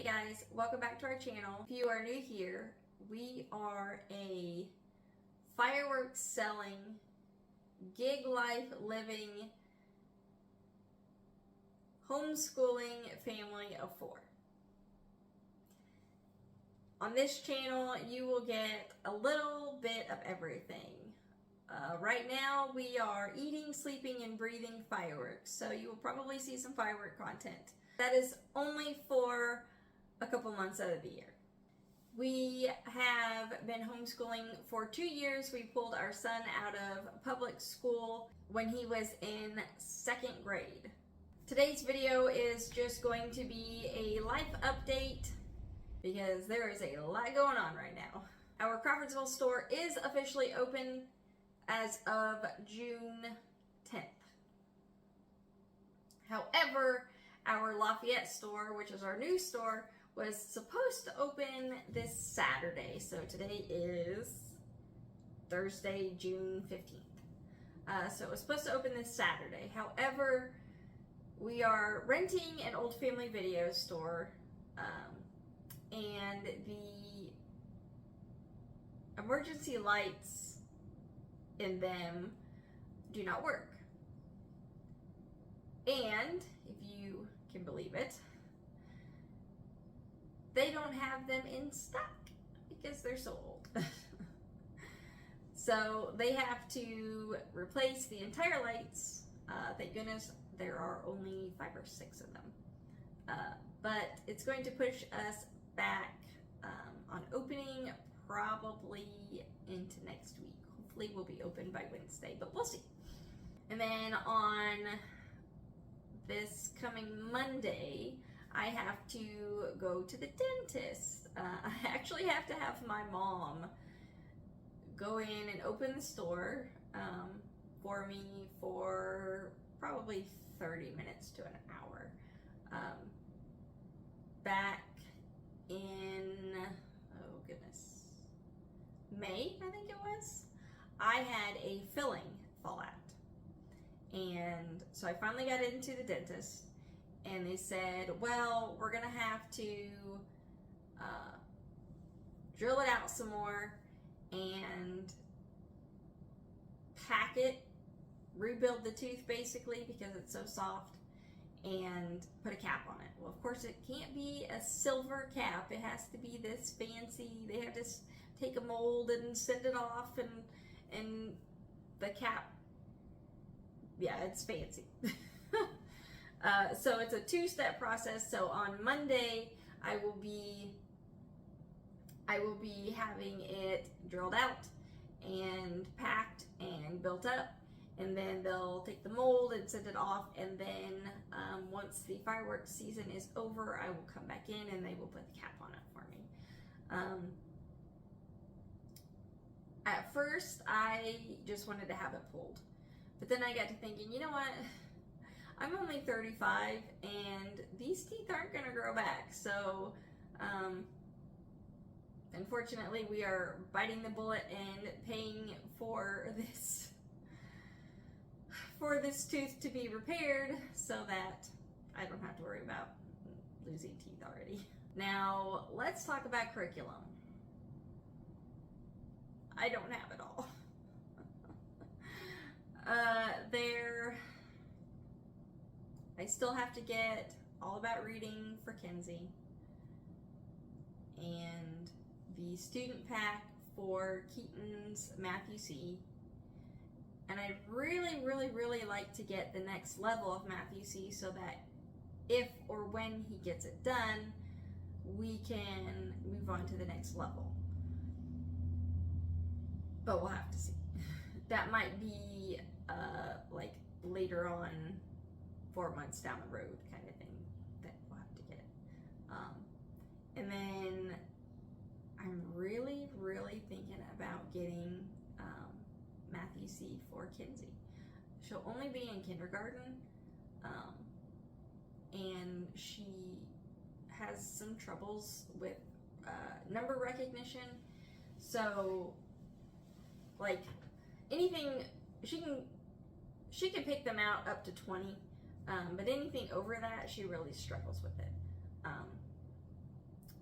Hey guys, welcome back to our channel. If you are new here, we are a fireworks selling, gig life living, homeschooling family of 4. On this channel, you will get a little bit of everything. Right now, we are eating, sleeping, and breathing fireworks, so you will probably see some firework content. That is only for a couple months out of the year. We have been homeschooling for 2 years. We pulled our son out of public school when he was in 2nd grade. Today's video is just going to be a life update because there is a lot going on right now. Our Crawfordsville store is officially open as of June 10th. However, our Lafayette store, which is our new store, was supposed to open this Saturday. So today is Thursday, June 15th. So it was supposed to open this Saturday. However, we are renting an old family video store, and the emergency lights in them do not work. And if you can believe it, they don't have them in stock because they're so old. So they have to replace the entire lights. Thank goodness there are only 5 or 6 of them. But it's going to push us back on opening probably into next week. Hopefully we'll be open by Wednesday, but we'll see. And then on this coming Monday, I have to go to the dentist. I actually have to have my mom go in and open the store for me for probably 30 minutes to an hour. Back in, oh goodness, May, I think it was, I had a filling fall out. And so I finally got into the dentist, and they said, well, we're gonna have to drill it out some more and pack it, rebuild the tooth basically because it's so soft, and put a cap on it. Well, of course it can't be a silver cap. It has to be this fancy. They have to take a mold and send it off, and the cap, yeah, it's fancy. So it's a 2-step process. So on Monday, I will be having it drilled out and packed and built up, and then they'll take the mold and send it off, and then once the fireworks season is over, I will come back in and they will put the cap on it for me. At first, I just wanted to have it pulled. But then I got to thinking, you know what? I'm only 35 and these teeth aren't going to grow back. So, unfortunately, we are biting the bullet and paying for this tooth to be repaired so that I don't have to worry about losing teeth already. Now, let's talk about curriculum. I don't have it all. I still have to get All About Reading for Kenzie and the student pack for Keaton's Math UC. And I'd really like to get the next level of Math UC so that if or when he gets it done, we can move on to the next level. But we'll have to see. That might be like later on, 4 months down the road kind of thing that we'll have to get it. And then I'm really thinking about getting Math UC for Kinsey. She'll only be in kindergarten, and she has some troubles with number recognition. So, like, anything, she can pick them out up to 20, but anything over that, she really struggles with it.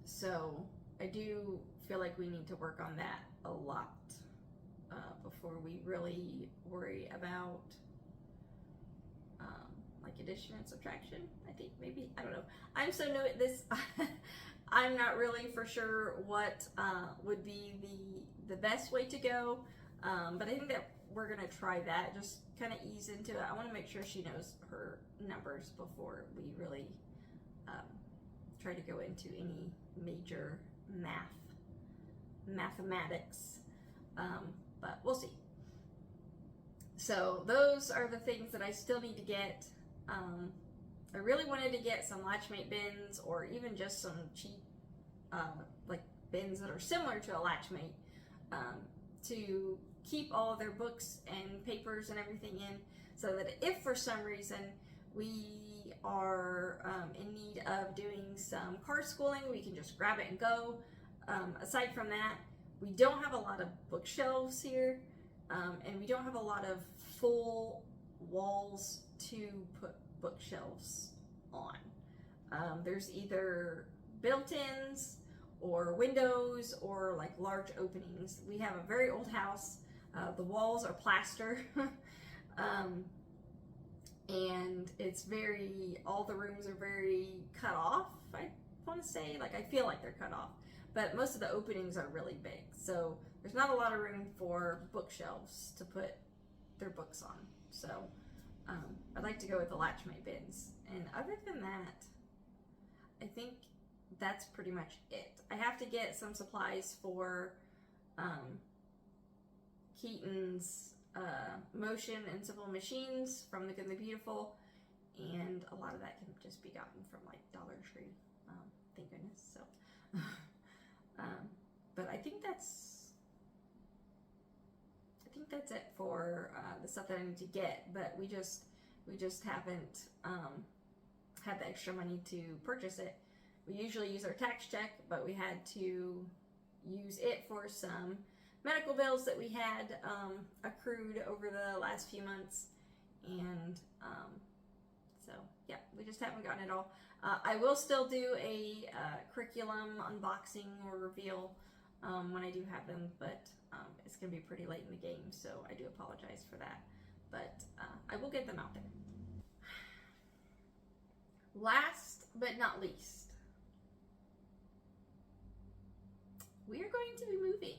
So I do feel like we need to work on that a lot before we really worry about like addition and subtraction. I think maybe, I don't know. I'm so new at this. I'm not really for sure what would be the best way to go, but I think that we're gonna try that. Just kind of ease into it. I want to make sure she knows her numbers before we really try to go into any major mathematics, but we'll see. So those are the things that I still need to get. I really wanted to get some Latchmate bins, or even just some cheap like bins that are similar to a Latchmate, to keep all of their books and papers and everything in, so that if for some reason we are in need of doing some card schooling, we can just grab it and go. Aside from that, we don't have a lot of bookshelves here, and we don't have a lot of full walls to put bookshelves on. There's either built-ins or windows or like large openings. We have a very old house. The walls are plaster. And it's all the rooms are very cut off, I want to say. Like, I feel like they're cut off, but most of the openings are really big, so there's not a lot of room for bookshelves to put their books on. So I'd like to go with the Latchmate bins, and other than that, I think that's pretty much it. I have to get some supplies for Keaton's motion and simple machines from the Good and the Beautiful, and a lot of that can just be gotten from like Dollar Tree, thank goodness. So but I think that's it for the stuff that I need to get, but we just haven't had the extra money to purchase it. We usually use our tax check, but we had to use it for some medical bills that we had accrued over the last few months, and so yeah, we just haven't gotten it all. I will still do a curriculum unboxing or reveal when I do have them, but it's going to be pretty late in the game, so I do apologize for that, but I will get them out there. Last but not least, we are going to be moving.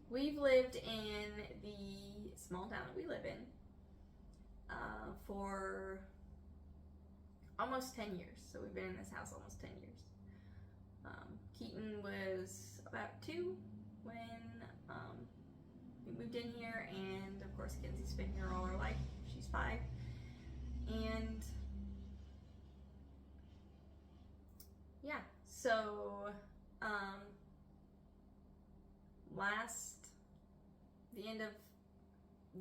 We've lived in the small town that we live in for almost 10 years. So we've been in this house almost 10 years. Keaton was about 2 when we moved in here, and of course Kenzie's been here all her life. She's 5. And yeah, so the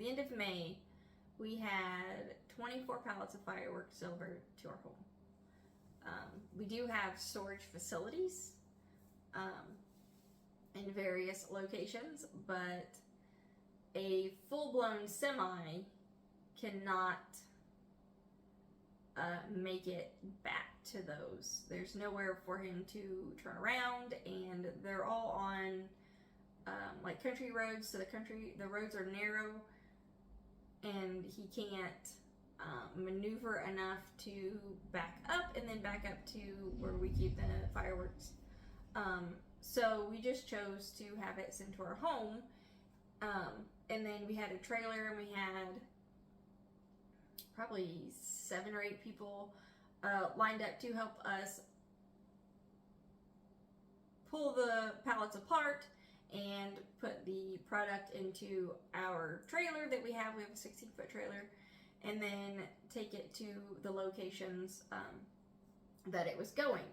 end of May, we had 24 pallets of fireworks delivered to our home. We do have storage facilities in various locations, but a full-blown semi cannot make it back to those. There's nowhere for him to turn around, and they're all on like country roads, so the roads are narrow, and he can't maneuver enough to back up and then back up to where we keep the fireworks. So we just chose to have it sent to our home, and then we had a trailer, and we had probably 7 or 8 people lined up to help us pull the pallets apart and put the product into our trailer that we have. We have a 16-foot trailer, and then take it to the locations that it was going.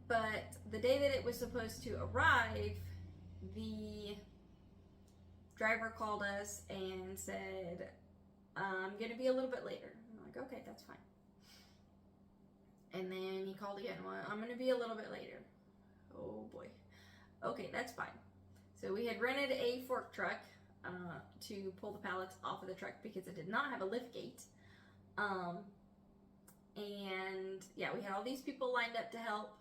But the day that it was supposed to arrive, the driver called us and said, I'm going to be a little bit later. I'm like, okay, that's fine. And then he called again, well, I'm going to be a little bit later. Oh boy. Okay, that's fine. So we had rented a fork truck to pull the pallets off of the truck because it did not have a lift gate. And yeah, we had all these people lined up to help,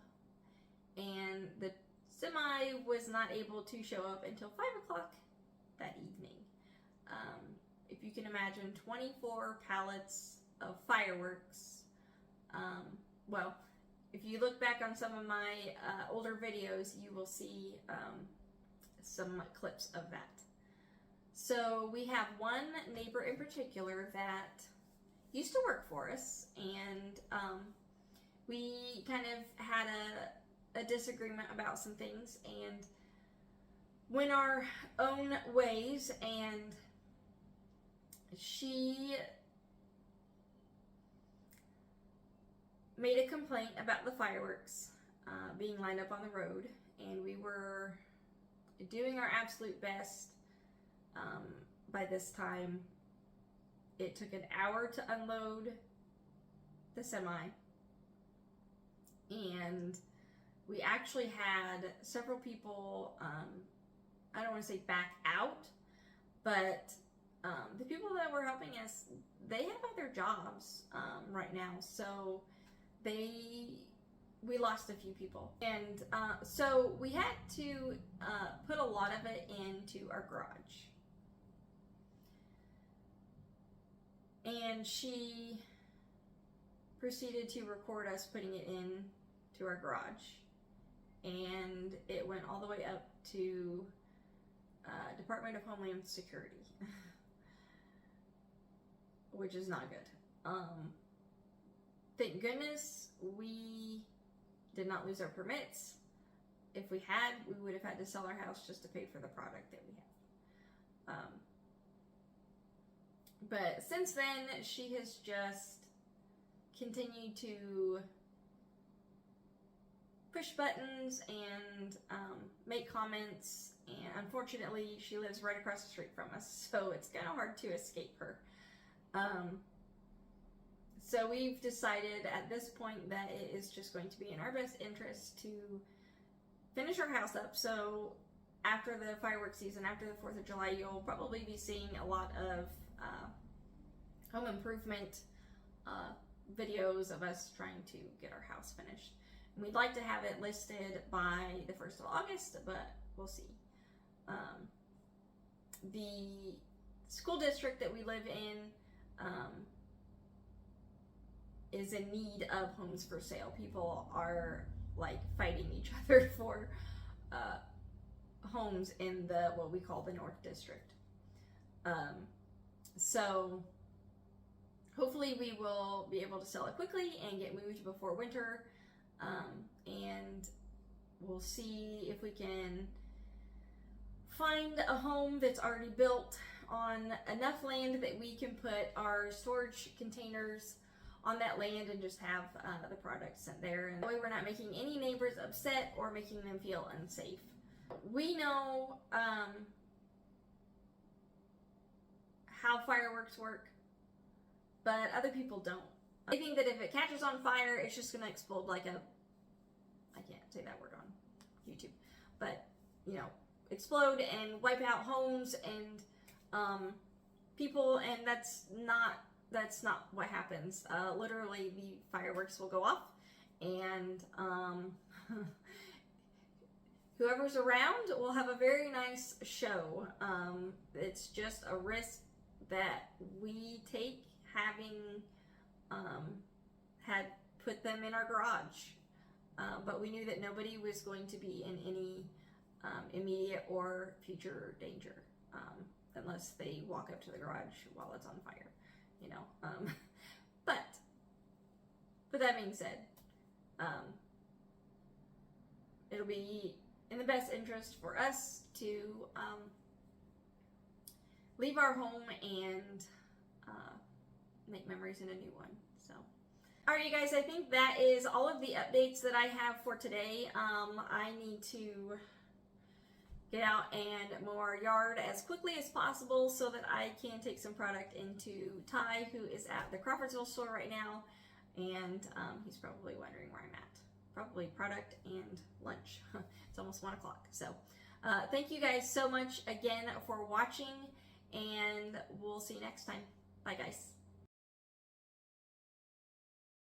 and the semi was not able to show up until 5 o'clock that evening. If you can imagine 24 pallets of fireworks. Well, if you look back on some of my older videos, you will see some clips of that. So we have one neighbor in particular that used to work for us, and we kind of had a disagreement about some things and went our own ways, and she made a complaint about the fireworks being lined up on the road, and we were doing our absolute best. By this time, it took an hour to unload the semi, and we actually had several people, I don't want to say back out, but the people that were helping us, they have other jobs right now, so we lost a few people, and so we had to put a lot of it into our garage. And she proceeded to record us putting it in to our garage, and it went all the way up to Department of Homeland Security, which is not good. Thank goodness we did not lose our permits. If we had, we would have had to sell our house just to pay for the product that we have. But since then, she has just continued to push buttons and make comments, and unfortunately, she lives right across the street from us, so it's kind of hard to escape her. So we've decided at this point that it is just going to be in our best interest to finish our house up. So after the fireworks season, after the 4th of July, you'll probably be seeing a lot of home improvement videos of us trying to get our house finished. And we'd like to have it listed by the 1st of August, but we'll see. The school district that we live in is in need of homes for sale. People are like fighting each other for homes in the what we call the North District. So hopefully we will be able to sell it quickly and get moved before winter, and we'll see if we can find a home that's already built on enough land that we can put our storage containers on that land and just have the product sent there. And that way we're not making any neighbors upset or making them feel unsafe. We know how fireworks work, but other people don't. I think that if it catches on fire, it's just gonna explode like a, I can't say that word on YouTube, but you know, explode and wipe out homes and people, and that's not what happens. Literally, the fireworks will go off, and whoever's around will have a very nice show. It's just a risk that we take having had put them in our garage, but we knew that nobody was going to be in any immediate or future danger unless they walk up to the garage while it's on fire, you know. But that being said, it'll be in the best interest for us to leave our home and make memories in a new one. So, all right, you guys, I think that is all of the updates that I have for today. I need to get out and mow our yard as quickly as possible so that I can take some product into Ty, who is at the Crawfordsville store right now, and he's probably wondering where I'm at. Probably product and lunch. It's almost 1 o'clock. So, Thank you guys so much again for watching, and we'll see you next time. Bye, guys.